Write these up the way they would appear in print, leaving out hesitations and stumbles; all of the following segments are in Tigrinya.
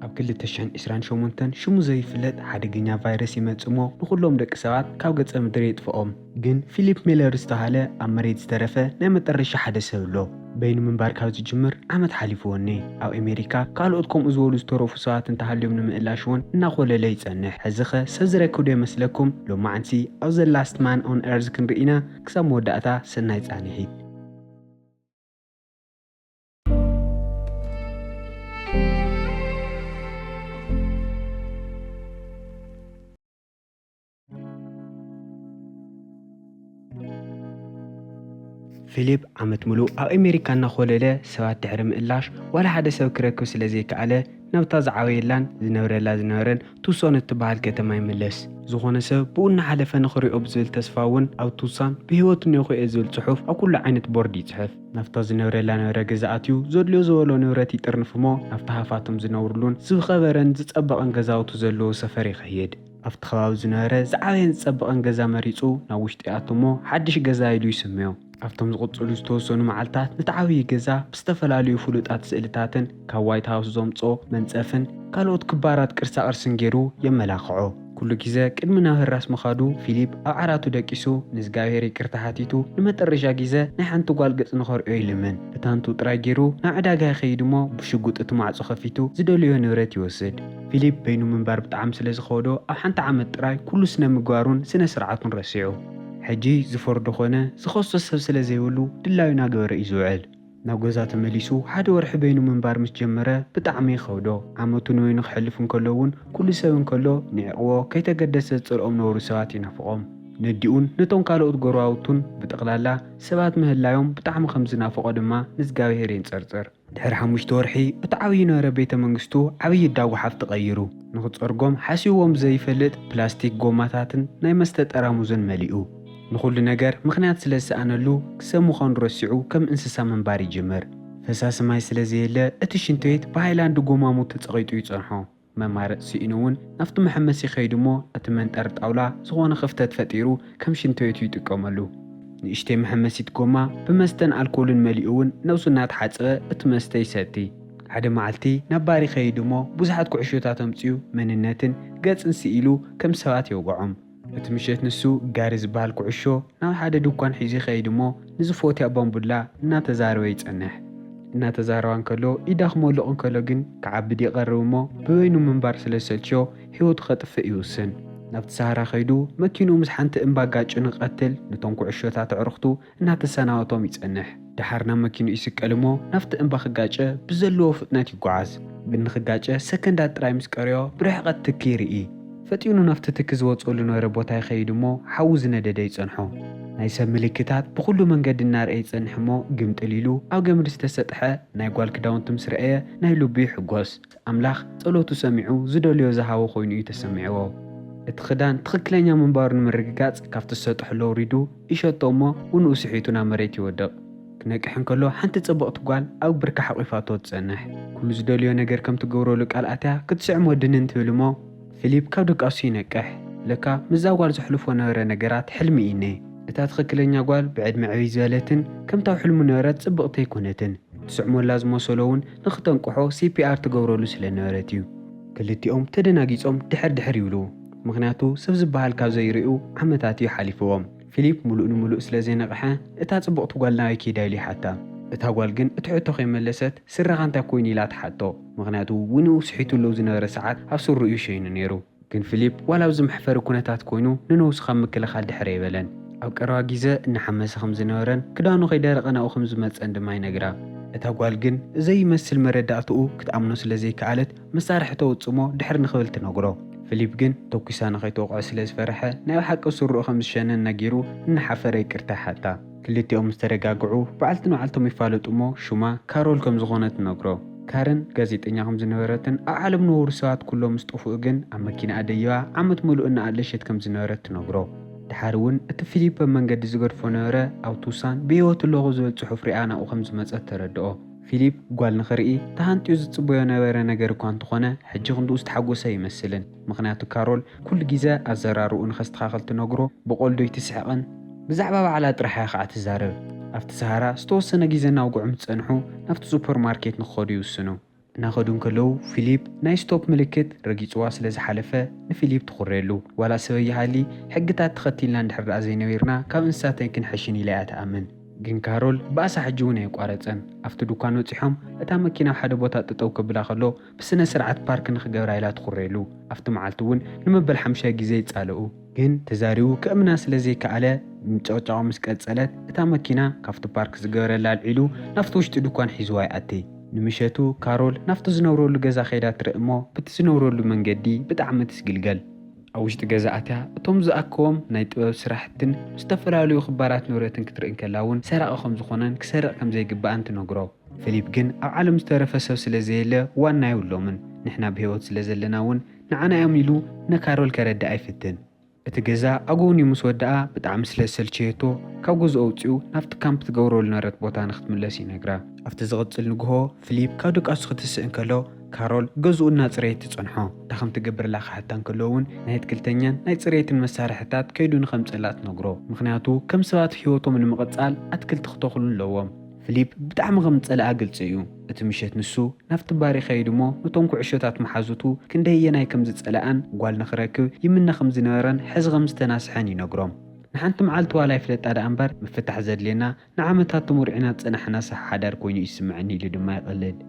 ኣብ ክልተ ተሽሕን 28 ሽሙ ዘይፍለጥ ሓደገኛ ቫይረስ ይመጽሞ ንኹሎም ደቂ ሰባት ካብ ገጸ ምድሪ የጥፍኦም ግን ፊሊፕ ሚለር ዝተባህለ ኣብ መሬት ዝተረፈ ናይ መጠረሻ ሓደ ሰብ ኣሎ በይኑ ምንባር ካብ ዝጅምር ዓመት ሓሊፍዎኒ ኣብ ኣሜሪካ ካልኦት ከምኡ ዝበሉ ዝተረፉ ሰባት እንተሃልዮም ንምእላሽ እውን እናኾለለ ይጸንሕ ሕዚ ኸ ሰብ ዝረክብ ዶ ይመስለኩም ሎማዓንቲ ኣብ ዘ ላስት ማን ኦን ኤርዝ ክንርኢና ክሳብ መወዳእታ ሰናይ ጻንሒት ፊሊፕ ዓመት ሙሉ ኣብ ኣሜሪካ እናኾለለ ሰባት ድሕሪ ምእላሽ ዋላ ሓደ ሰብ ክረክብ ስለ ዘይከኣለ ናብታ ዝዓበየላን ዝነበረን ቱሶን እትበሃል ከተማ ይምለስ ዝኾነ ሰብ ብኡ እናሓለፈ ንኽሪኦ ብዝብል ተስፋ እውን ኣብ ቱሳን ብሂወቱ ንኽኦ ዝብል ጽሑፍ ኣብ ኩሉ ዓይነት ቦርድ ይጽሕፍ ናብታ ዝነበረላ ገዛ ኣትዩ ዘድልዮ ዝበሎ ንብረት ይጥርንፍ እሞ ናብታ ሃፋቶም ዝነብሩሉን ዝኸበረን ዝጸበቐን ገዛውቱ ዘለዎ ሰፈር ይኸይድ ኣብቲ ከባቢ ዝነበረ ዝዓበየን ዝጸበቐን ገዛ መሪጹ ናብ ውሽጢ ኣቱ እሞ ሓድሽ ገዛ ኢሉ ይስምዮ ኣብቶም ዝቕጽሉ ዝተወሰኑ መዓልታት ነቲ ዓብዪ ገዛ ብዝተፈላለዩ ፍሉጣት ስእልታትን ካብ ዋይት ሃውስ ዘምጽኦ መንጸፍን ካልኦት ክባራት ቅርሳቅርስን ገይሩ የመላኽዖ ኩሉ ግዜ ቅድሚ ናብ ህራስ ምኻዱ ፊሊፕ ኣብ ዓራቱ ደቂሱ ንእግዚኣብሔር ይቅርታ ሓቲቱ ንመጨረሻ ግዜ ናይ ሓንቲ ጓል ገጽ ንኸርኦ ይልምን እታንቱ ጥራይ ገይሩ ናብ ዕዳጋ ይኸይድ እሞ ብሽጉጥ እቲ ማዕጾ ኸፊቱ ዝደልዮ ንብረት ይወስድ ፊሊፕ በይኑ ምንባር ብጣዕሚ ስለ ዝኸወዶ ኣብ ሓንቲ ዓመት ጥራይ ኩሉ ስነ ምግባሩን ስነ ስርዓቱን ረሲዑ ሕጂ ዝፈርዶ ኾነ ዝኸሶ ሰብ ስለ ዘይብሉ ድላዩ ናገበረ እዩ ዝውዕል ናብ ገዛ ተመሊሱ ሓደ ወርሒ በይኑ ምንባር ምስ ጀመረ ብጣዕሚ ይኸውዶ ዓመቱ ንወይኑ ክሕልፍ እንከሎ እውን ኩሉ ሰብ እንከሎ ንዕቕዎ ከይተገደሰ ዝጸልኦም ነብሩ ሰባት ይናፍቖም ነዲኡን ነቶም ካልኦት ጎረባብቱን ብጠቕላላ ሰባት ምህላዮም ብጣዕሚ ከም ዝናፍቖ ድማ ንእግዚኣብሔር የንጸርጽር ድሕሪ 5 ወርሒ እቲ ዓብዪ ነበረ ቤተ መንግስቱ ዓብዪ ዳጓሓፍ ተቐይሩ ንኽጸርጎም ሓሲብዎም ዘይፈልጥ ፕላስቲክ ጎማታትን ናይ መስተ ጠራሙዝን መሊኡ ንኹሉ ነገር ምኽንያት ስለ ዝሰኣነሉ ክሰብ ምዃኑ ረሲዑ ከም እንስሳ ምንባር ይጅምር ፈሳሲ ማይ ስለ ዘየለ እቲ ሽንት ቤት ብሃይላንድ ጎማሙ ተጸቒጡ ይጸንሖ መማረፅ ሲኢኑ እውን ናብቲ መሐመሲ ይኸይድ እሞ እቲ መንጠር ጣውላ ዝኾነ ክፍተት ፈጢሩ ከም ሽንት ቤቱ ይጥቀመሉ ንእሽተይ መሐመሲት ጎማ ብመስተን ኣልኮልን መሊኡ እውን ነብሱ እናተሓፀበ እቲ መስተ ይሰቲ ሓደ መዓልቲ ናብ ባር ይኸይድ እሞ ብዙሓት ኩዕሾታት ኣምፂኡ መንነትን ገጽን ሲኢሉ ከም ሰባት የውግዖም እቲ ምሸት ንሱ ጋሪ ዝበሃል ኩዕሾ ናብ ሓደ ድኳን ሒዙ ይኸይድ እሞ ንዝፎትያ ባምቡላ እናተዛረበ ይጸንሕ እናተዛረባ እንከሎ ይዳኽመሉ እንከሎ ግን ክዓብድ ይቐርብ እሞ ብበይኑ ምንባር ስለ ዝሰልችዮ ህይወቱ ከጥፍእ ይውስን ናብቲ ሰሃራ ኸይዱ መኪኑ ምስ ሓንቲ እምባ ጋጩ ንቐትል ነቶም ኩዕሾታት ኣዕርኽቱ እናተሰናበቶም ይጸንሕ ድሓር ናብ መኪኑ ይስቀል እሞ ናብቲ እምባ ክጋጨ ብዘለዎ ፍጥነት ይጓዓዝ ግን ንኽጋጨ ሰከንዳት ጥራይ ምስ ቀርዮ ብርሕቐት ትኪ ይርኢ ፈጢኑ ናብቲ ትኪ ዝወጸሉ ነበረ ቦታ ይኸይድ እሞ ሓዊ ዝነደደ ይጸንሖ ናይ ሰብ ምልክታት ብኩሉ መንገዲ እናርአየ ይጸንሕ እሞ ግምጥል ኢሉ ኣብ ገመድ ዝተሰጥሐ ናይ ጓል ክዳውንቲ ምስ ረአየ ናይ ልቡ ይሕጐስ ኣምላኽ ጸሎቱ ሰሚዑ ዝደልዮ ዝሃቦ ኮይኑ እዩ ተሰሚዕዎ እቲ ክዳን ትኽክለኛ ምንባሩ ንምርግጋጽ ካብቲ ዝሰጥሕሎ ውሪዱ ይሸጦ እሞ ውንኡ ስሒቱ ናብ መሬት ይወድቕ ክነቅሕ እንከሎ ሓንቲ ጽብቕቲ ጓል ኣብ ብርካ ሓቒፋቶ ትጸንሕ ኩሉ ዝደልዮ ነገር ከም ትገብረሉ ቃልኣትያ ክትስዕሞ ድንን ትብል እሞ ፊሊፕ ካብ ደቃሱ ይነቅሕ ለካ ምዛ ጓል ዘሕልፎ ነበረ ነገራት ሕልሚ ኢነ እታ ትኽክለኛ ጓል ብዕድመ ዕብይ ዝበለትን ከምታው ሕልሙ ነበረት ጽብቕቲ ኣይኮነትን ትስዕሞላ ዝመሰሎ እውን ንኽተንቅሖ CPR ትገብረሉ ስለ ነበረት እዩ ክልቲኦም ተደናጊጾም ድሕር ይብሉ ምክንያቱ ሰብ ዝበሃል ካብ ዘይርእዩ ዓመታት እዩ ሓሊፍዎም ፊሊፕ ሙሉእ ንሙሉእ ስለ ዘይነቕሐ እታ ጽብቕቲ ጓል ናበይ ከይዳ ኢሉ ይሓታ እታ ጓል ግን እትሕቶ ከይመለሰት ስራኻ እንታይ ኮይኑ ኢላ ትሓቶ ምክንያቱ ውንኡ ስሒቱሉ ዝነበረ ሰዓት ኣብ ስሩ እዩ ሸይኑ ነይሩ ግን ፊሊፕ ዋላ ኣብዚ መሕፈሪ ኩነታት ኮይኑ ንነብሱ ካብ ምክልኻል ድሕረ ይበለን ኣብ ቀረባ ግዜ እናሓመሰ ከም ዝነበረን ክዳኑ ከይደረቐ ናብኡ ከም ዝመፀን ድማ ይነግራ እታ ጓል ግን ዘይመስል መረዳእትኡ ክትኣምኖ ስለ ዘይከኣለት መሳርሒ ተውፅሞ ድሕር ንኽብል ትነግሮ ፊሊፕ ግን ተኩሳ ንኸይተወቅዖ ስለ ዝፈርሐ ናይ ሓቂ ስሩዕ ከም ዝሸነን ነጊሩ እናሓፈረ ይቅርታ ሓታ ክልቲኦም ዝተረጋግዑ በዓልትን በዓልቶም ይፋለጡ እሞ ሹማ ካሮል ከም ዝኾነት ትነግሮ ካረን ጋዜጠኛ ከም ዝነበረትን ኣብ ዓለም ንወሩ ሰባት ኩሎም ምስ ጠፍኡ ግን ኣብ መኪና ኣደይባ ዓመት ሙሉእ እናኣለሸት ከም ዝነበረት ትነግሮ ድሓር እውን እቲ ፊሊፕ መንገዲ ዝገድፎ ነበረ ኣብ ቱሳን ብሂወቱ ኣለኹ ዝብል ጽሑፍ ሪኣ ናብኡ ከም ዝመጸት ተረድኦ ፊሊፕ ጓል ንኽርኢ ተሃንጢኡ ዝጽበዮ ነበረ ነገር እኳ እንተኾነ ሕጂ ክንድኡ ዝተሓጐሰ ይመስልን ምክንያቱ ካሮል ኩሉ ግዜ ኣዘራርኡ ንኸስተኻኸል ትነግሮ ብቖልዶ ይትስሕቕን ብዛዕባ በዓላ ጥራሕ ከዓ ትዛረብ ኣብቲ ሰሃራ ዝተወሰነ ግዜ ናውግዑም ዝጸንሑ ናብቲ ሱፐርማርኬት ንኽኸዱ ይውስኑ እናኸዱን ከለዉ ፊሊፕ ናይ ስቶፕ ምልክት ረጊፅዋ ስለ ዝሓለፈ ንፊሊፕ ትኹረሉ ዋላ ሰበይ ሃሊ ሕግታት ተኸቲልና እንድሕር ደኣ ዘይነበርና ካብ እንስሳተይ ክንሐሽን ኢላ እያ ትኣምን ግን ካሮል ባእሳ ሕጂ እውን ኣይቋረፀን ኣብቲ ዱኳን ወፂሖም እታ መኪና ኣብ ሓደ ቦታ ጥጠው ክብላ ከሎ ብስነ ስርዓት ፓርክ ንክገብራ ኢላ ትኹረሉ ኣብቲ መዓልቲ እውን ንመበል 5 ግዜ ይፃለኡ ግን ተዛሪቡ ክእምና ስለ ዘይከኣለ ምጨቅጨቃ ምስ ቀፀለት እታ መኪና ካብቲ ፓርክ ዝገበረላ ኣልዒሉ ናብቲ ውሽጢ ዱኳን ሒዝዋ ይኣቲ ንምሸቱ ካሮል ናብቲ ዝነብረሉ ገዛ ኸይዳ ትርኢ እሞ በቲ ዝነብረሉ መንገዲ ብጣዕሚ ትስግልገል ኣብ ውሽጢ ገዛ ኣትያ እቶም ዝኣከቦም ናይ ጥበብ ስራሕትን ዝተፈላለዩ ክባራት ንብረትን ክትርኢ ከላ እውን ሰራቂ ከም ዝኾነን ክሰርቕ ከም ዘይግባእን ትነግሮ ፊሊፕ ግን ኣብ ዓለም ዝተረፈ ሰብ ስለ ዘየለ ዋና ይብሎምን ንሕና ብሂወት ስለ ዘለና እውን ንዓና እዮም ኢሉ ንካሮል ከረዳእ ኣይፍትን እቲ ገዛ ኣጎውን ምስ ወድኣ ብጣዕሚ ስለ ዝሰልቸየቶ ካብ ገዝኡ ኣውፂኡ ናብቲ ካምፕ ትገብረሉ ነበረት ቦታ ንክትምለስ ይነግራ ኣብቲ ዝቕፅል ንግሆ ፊሊፕ ካብ ደቃሱ ክትስእ እንከሎ ካሮል ገዝኡ እናፅረየት ትፀንሖ ዳኸም ትገብርላ ካሕታ እንከሎ እውን ናይ ኣትክልተኛን ናይ ፅሬትን መሳርሕታት ከይዱ ንኸምፀላ ትነግሮ ምክንያቱ ከም ሰባት ሂወቶም ንምቕፃል ኣትክልቲ ክተኽሉ ኣለዎም ፊሊፕ ብጣዕሚ ከም ዝፀልኣ ግልፂ እዩ እቲ ምሸት ንሱ ናብቲ ባሪ ኸይዱ እሞ ነቶም ኩዕሾታት መሓዙቱ ክንደየናይ ከም ዝፀልኣን ጓል ንኽረክብ ይምነ ከም ዝነበረን ሕዚ ከም ዝተናስሐን ይነግሮም ንሓንቲ መዓልቲ ዋላ ይፍለጣ ዳ እምበር ምፍታሕ ዘድልየና ንዓመታት ተሙርዒና ፀናሕና ሰሕ ሓዳር ኮይኑ ይስምዐኒ ኢሉ ድማ ይቐልድ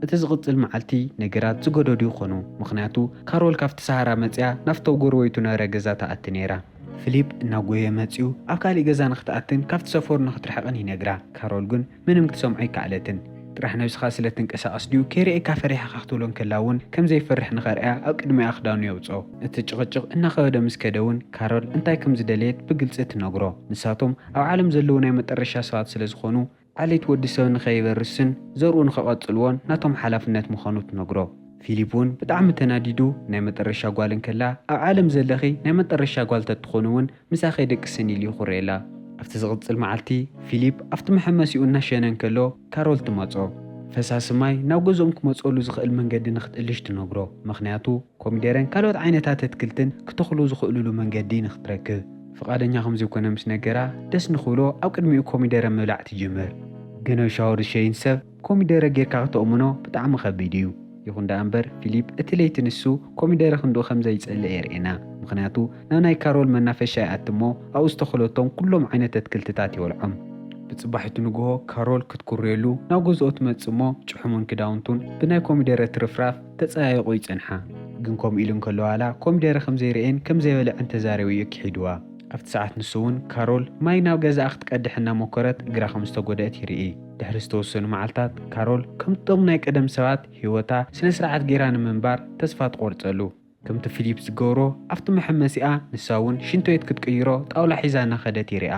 እቲ ዝቕፅል መዓልቲ ነገራት ዝገደዱ ይኾኑ ምክንያቱ ካሮል ካብቲ ሰሃራ መፅያ ናፍቲ ጎረቤቱ ነበረ ገዛ ተኣቲ ነይራ ፊሊፕ እናጎየ መፅኡ ኣብ ካሊእ ገዛ ንኽትኣትን ካብቲ ሰፈሩ ንኽትርሕቕን ይነግራ ካሮል ግን ምንም ክትሰምዖ ይከኣለትን ጥራሕ ነብስኻ ስለ ትንቀሳቐስ ድዩ ከይርኤካ ፈሪሕኻ ክትብሎን ከላ እውን ከም ዘይፈርሕ ንኸርአያ ኣብ ቅድሚኣ ክዳኑ የውፅኦ እቲ ጭቕጭቕ እናኸበደ ምስ ከደ እውን ካሮል እንታይ ከም ዝደለየት ብግልፂ ትነግሮ ንሳቶም ኣብ ዓለም ዘለዉ ናይ መጠረሻ ሰባት ስለ ዝኾኑ ዓሌት ወዲ ሰብ ንኸይበርስን ዘርኡ ንኸቐፅልዎን ናቶም ሓላፍነት ምዃኑ ትነግሮ ፊሊፕ እውን ብጣዕሚ ተናዲዱ ናይ መጠረሻ ጓልን ከላ ኣብ ዓለም ዘለኺ ናይ መጠረሻ ጓል ተትኾኑ እውን ምሳኸ ይደቅስን ኢሉ ይኹርየላ ኣብቲ ዝቕፅል መዓልቲ ፊሊፕ ኣብቲ መሐመሲኡ እናሸነን ከሎ ካሮል ትመፆ ፈሳሲ ማይ ናብ ገዝኦም ክመፀሉ ዝኽእል መንገዲ ንኽትእልሽ ትነግሮ ምክንያቱ ኮሚደረን ካልኦት ዓይነታት ኣትክልትን ክተኽሉ ዝኽእልሉ መንገዲ ንኽትረክብ ፈቃደኛ ከም ዘይኮነ ምስ ነገራ ደስ ንኽብሎ ኣብ ቅድሚኡ ኮሚደረ ምብላዕ ትጅምር ግን ኣብ ሻወር ሸይን ሰብ ኮሚደረ ጌርካ ክትእምኖ ብጣዕሚ ከቢድ እዩ ይኹን ዳ እምበር ፊሊፕ እቲ ለይቲ ንሱ ኮሚደረ ክንድኡ ከም ዘይፀልእ የርኤና ምክንያቱ ናብ ናይ ካሮል መናፈሻ ይኣቲ እሞ ኣብኡ ዝተኸለቶም ኩሎም ዓይነት ኣትክልትታት ይበልዖም ብፅባሒቱ ንግሆ ካሮል ክትኩርየሉ ናብ ገዝኦ ትመፅእ እሞ ጭሕሙን ክዳውንቱን ብናይ ኮሚደረ ትርፍራፍ ተፀያይቑ ይፀንሓ ግን ከምኡ ኢሉ እንከሎ ዋላ ኮሚደረ ከም ዘይርአን ከም ዘይበልዕን ተዛረቡ እዩ ክሒድዋ ኣብቲ ሰዓት ንሱ እውን ካሮል ማይ ናብ ገዛኣ ክትቀድሕ እናሞከረት እግራ ከም ዝተጎድአት ይርኢ ድሕሪ ዝተወሰኑ መዓልታት ካሮል ከምቶም ናይ ቀደም ሰባት ሂወታ ስነ ስርዓት ጌራ ንምንባር ተስፋ ትቆርፀሉ ከምቲ ፊሊፕ ዝገብሮ ኣብቲ መሐመሲኣ ንሳ እውን ሽንቶየት ክትቅይሮ ጣውላ ሒዛ እናኸደት ይሪኣ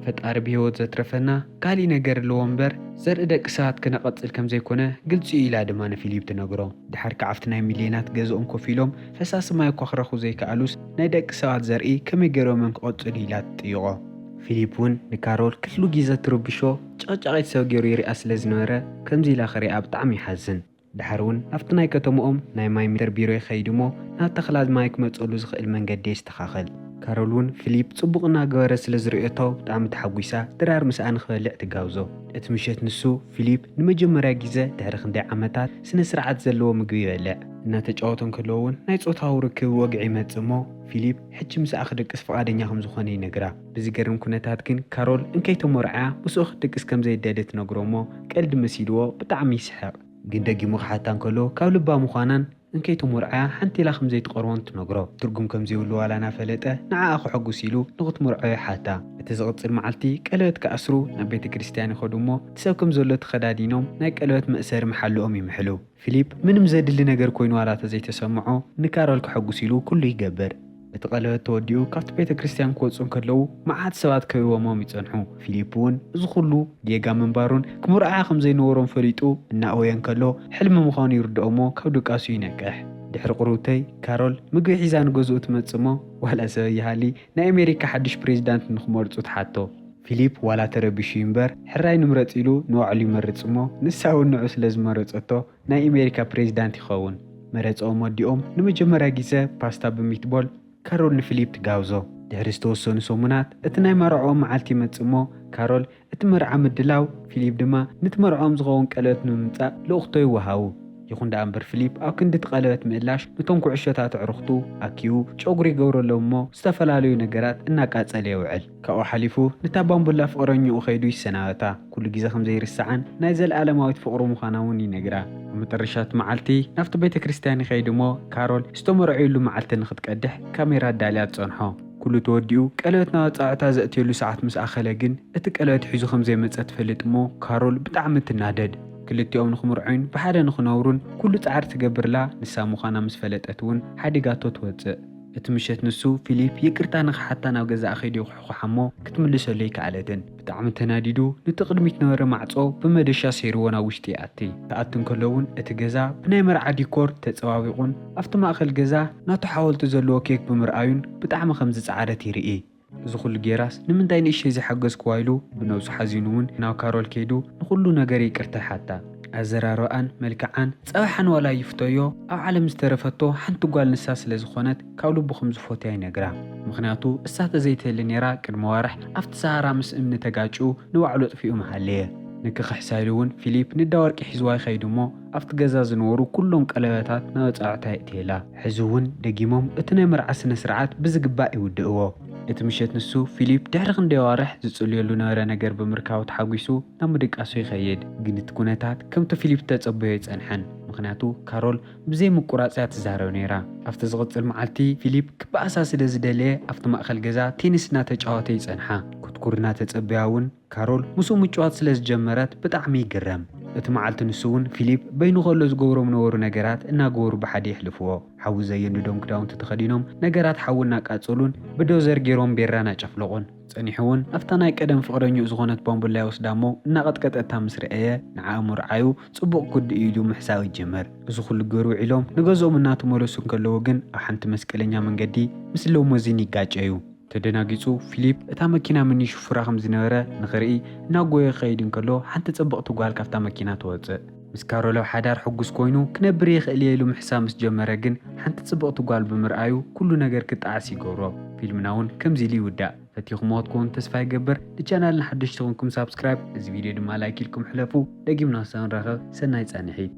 ፈጣሪ ብሂወት ዘትረፈና ካሊእ ነገር ኣለዎ እምበር ዘርኢ ደቂ ሰባት ክነቐፅል ከም ዘይኮነ ግልፂ ኢላ ድማ ንፊሊፕ ትነግሮ ድሓር ከዓብቲ ናይ ሚልዮናት ገዝኦም ኮፍ ኢሎም ፈሳሲ ማይ እኳ ክረኽቡ ዘይከኣሉስ ናይ ደቂ ሰባት ዘርኢ ከመይ ገይሮምን ክቐፅሉ ኢላ ትጥይቖ ፊሊፕ እውን ንካሮል ክፍሉ ግዜ ትርብሾ ጨቕጫቒት ሰብ ገይሩ ይሪኣ ስለ ዝነበረ ከምዚ ኢላ ክሪኣ ብጣዕሚ ይሓዝን ድሓር እውን ናብቲ ናይ ከተምኦም ናይ ማይ ሜትር ቢሮ ይኸይድ እሞ ናብ ተኽላት ማይ ክመፀሉ ዝኽእል መንገዲ የስተኻኸል ካሮል እውን ፊሊፕ ጽቡቕ እናገበረ ስለ ዝርአቶ ብጣዕሚ ተሓጒሳ ድራር ምስኣ ንኽበልዕ ትጋብዞ እቲ ምሸት ንሱ ፊሊፕ ንመጀመርያ ግዜ ድሕሪ ክንደይ ዓመታት ስነ ስርዓት ዘለዎ ምግቢ ይበልዕ እናተጫወቶም ከለዉ እውን ናይ ፆታዊ ርክብ ወግዒ ይመፅእ እሞ ፊሊፕ ሕጂ ምስኣ ክደቅስ ፈቃደኛ ከም ዝኾነ ይነግራ ብዝገርም ኩነታት ግን ካሮል እንከይተመርዓያ ምስኡ ክትደቅስ ከም ዘይደሊ ትነግሮ እሞ ቀልዲ መሲልዎ ብጣዕሚ ይስሕቕ ግን ደጊሙ ክሓታ እንከሎ ካብ ልባ ምዃናን እንከይተመርዓያ ሓንቲ ኢላ ከም ዘይትቐርቦን ትነግሮ ትርጉም ከም ዘይብሉ ዋላ ናፈለጠ ንዓኣ ክሐጉስ ኢሉ ንኽትመርዖ ይሓታ እቲ ዝቕፅል መዓልቲ ቀለበት ክኣስሩ ናብ ቤተ ክርስቲያን ይኸዱ እሞ ትሰብ ከም ዘሎ ተኸዳዲኖም ናይ ቀለበት መእሰሪ መሓልኦም ይምሕሉ ፊሊፕ ምንም ዘድሊ ነገር ኮይኑ ዋላ ተዘይተሰምዖ ንካሮል ክሐጉስ ኢሉ ኩሉ ይገብር እቲ ቀለበት ተወዲኡ ካብቲ ቤተ ክርስቲያን ክወፁ ከለዉ መዓት ሰባት ከቢቦሞም ይፀንሑ ፊሊፕ እውን እዚ ኩሉ ጌጋ ምንባሩን ክምርዓያ ከም ዘይነበሮም ፈሊጡ እናእወየን ከሎ ሕልሚ ምዃኑ ይርድኦ እሞ ካብ ድቃሱ ይነቅሕ ድሕሪ ቁርብተይ ካሮል ምግቢ ሒዛ ንገዝኡ ትመፅእ እሞ ዋላ ሰበይ ይሃሊ ናይ ኣሜሪካ ሓድሽ ፕሬዚዳንት ንኽመርፁ ትሓቶ ፊሊፕ ዋላ ተረቢሹ እምበር ሕራይ ንምረፅ ኢሉ ንባዕሉ ይመርፅ እሞ ንሳ እውን ንዑ ስለ ዝመረፀቶ ናይ ኣሜሪካ ፕሬዚዳንት ይኸውን መረፅኦም ወዲኦም ንመጀመርያ ግዜ ፓስታ ብሚትቦል ካሮል ንፊሊፕ ትጋብዞ ድሕሪ ዝተወሰኑ ሰሙናት እቲ ናይ መርዖኦም መዓልቲ ይመፅእ እሞ ካሮል እቲ መርዓ ምድላው ፊሊፕ ድማ ነቲ መርዖኦም ዝኸውን ቀለበት ንምምፃእ ልኡኽቶ ይወሃቡ يخون دا أمبر فيليب أو كندت قلبت مقلاش نتون كعشتات عرختو أكيو شوغري قورو لومو استفلاليو نقرات إناك أتسالي وعل كأو حليفو نتابان بلا فقرانيو أخيدو السناوتا كل جيزة خمزير الساعان نايزل آلماويت فقرو مخاناوني نقرا ومترشات معالتي نفط بيت كريستياني خيدمو كارول استمرعيلو معالتي نخد قدح كاميرا داليات صنحو كل توديو قلبتنا وطاعتا زأتيلو ساعات مس أخلاقين اتك قلبت حيزو خمزي متسات فلتمو كارول بتعمت النادد كلتيوم نخمرعين بحادا نخنورون كل تعار تقبر لا نسامو خانا مس فلتاتون حاديقاتو توزق اتمشت نسو فيليب يكرتا نخ حتى ناو غزا أخيدي وحخو حمو كتملسو ليك عالدن بتعم تناديدو نتقدميت نور معصو بمدشا سيرونا وشتي آتي تأتن كلون اتغزا بناي مرعا ديكور تتصوابيقون افتما أخل غزا ناتو حاولتو زلو كيك بمرآيون بتعم خمزة عادتي رئي زخل جيراس نمنتاين إشي زي حقز كوايلو بنوزو حزينون ناو كارول كيدو نخلو نغاري كرتا حتى أزراران ملكعان صباحا ولا يفتيو أو عالم استرفتو حنتو قال نساس لزخونت كاولو بخمز فوتاي نقرا مخناتو السات زيت اللي نيرا كالموارح أفت سهرا مس امن تقاجو نوعلو طفيو محليه نكخ حسالون فيليب ندورك حزواي خيدمو أفت قزاز نورو كلهم قلباتات نوطاعتا ائتيلا حزوون دقيموم اتنا مرعا سنسرعات بزقبائي ودقوو اتمشت نسو فيليب دحرق ندوارح زتصليلو نارا نقر بمركاو تحاقيسو نامدك أسو يخيد قنت كونتات كمتو فيليب تتصبيو يتسنحن مخناتو كارول بزي مقراتات تزارو نيرا أفت زغط المعالتي فيليب كبا أساس دزداليه أفت مأخل قزا تينسنا تجاوتي يتسنحا كتكورنا تتصبياون كارول مسو مجوات سلز جمرات بتعمي قرم اتمعالت نسون فيليب بينو غلو زغورو منورو نقرات إنا غورو بحدي يحلفوه حاو زينو دونك داون تتخدينهم نقرات حاولنا كاتسولون بدوزر جيروم بيرانا چفلقون صنيحون أفتناي قدم فقرنيو زغونت بومبلا يوسدامو ناقد كتأتا مسرعية نعامر عايو صبوق كد إيدو محساوي جمر إزو خل قرو علوم نغزو مناتو مولوسون كاللوغن أحانت مسكالنيا من قدي مسلو موزيني قاجيو تدناقيسو فيليب اتا مكينا مني شفرا خمز نورا نخرئي ناقوي خيدن كاللو حانت تطبق تقوال كافتا مكينا توزق مسكارو لو حدار حقوس كوينو كنبريخ إليلو محسا مس جمرقن حانت تطبق تقوال بمرآيو كلو نقر كتعاسي قورو فيلمناون كمزيلي ودا فتيخ موتكون تسفاي قبر لچانال نحدش تغنكم سابسكرايب إذ فيديو دما لايكي لكم حلفو لقيمنا سان رخو سناي تسانحي